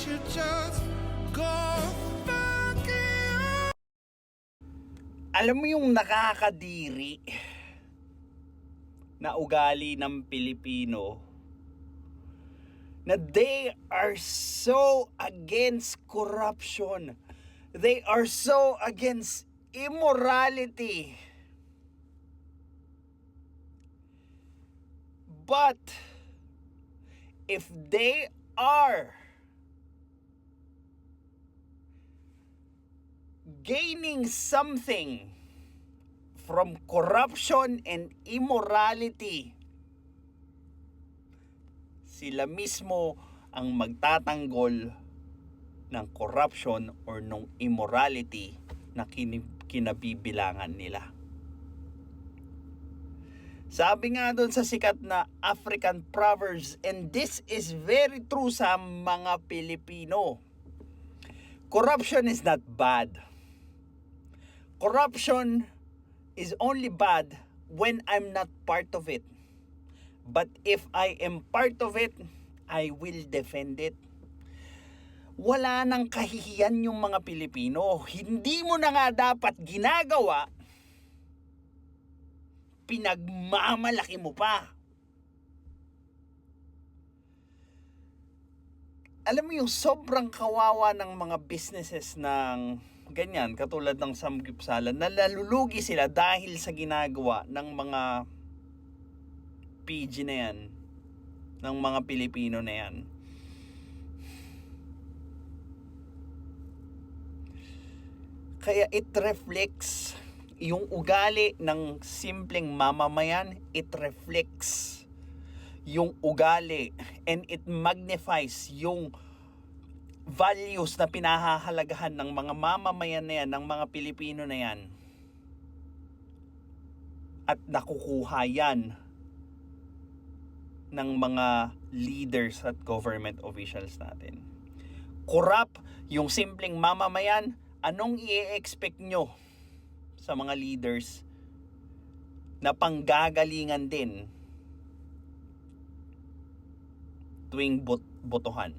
should just go back in. Alam mo yung nakakadiri na ugali ng Pilipino na they are so against corruption. They are so against immorality. But if they are gaining something from corruption and immorality, sila mismo ang magtatanggol ng corruption or ng immorality na kinabibilangan nila. Sabi nga doon sa sikat na African proverbs, and this is very true sa mga Pilipino, corruption is not bad. Corruption is only bad when I'm not part of it. But if I am part of it, I will defend it. Wala nang kahihiyan yung mga Pilipino. Hindi mo na nga dapat ginagawa, pinagmamalaki mo pa. Alam mo yung sobrang kawawa ng mga businesses ng ganyan, katulad ng samgyupsala, nalalulugi sila dahil sa ginagawa ng mga PG na yan, ng mga Pilipino na yan. Kaya it reflects yung ugali ng simpleng mamamayan, it reflects yung ugali and it magnifies yung values na pinahahalagahan ng mga mamamayan na yan, ng mga Pilipino na yan. At nakukuha yan ng mga leaders at government officials natin. Corrupt yung simpleng mamamayan, anong i-expect nyo sa mga leaders na panggagalingan din tuwing botohan?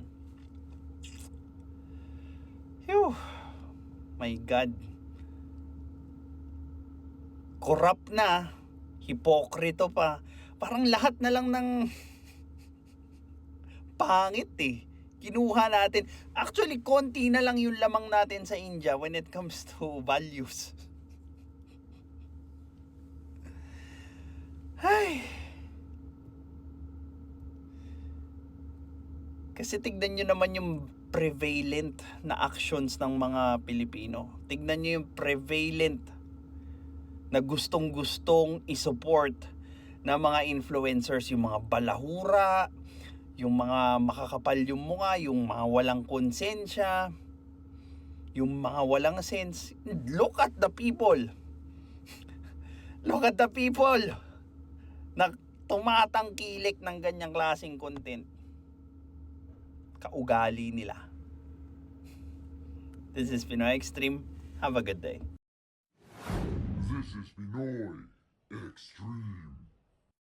Phew, my God. Corrupt na, hipokrito pa. Parang lahat na lang ng pangit eh. Kinuha natin. Actually, konti na lang yung lamang natin sa India when it comes to values. Ay. Kasi tignan nyo naman yung prevalent na actions ng mga Pilipino. Tignan nyo yung prevalent na gustong-gustong isupport na mga influencers, yung mga balahura, yung mga makakapal yung mukha, yung mga walang konsensya, yung mga walang sense. Look at the people. Look at the people na tumatangkilik ng ganyang klaseng content. Kaugali nila. This is Pinoy Extreme. Have a good day. This is Pinoy Extreme.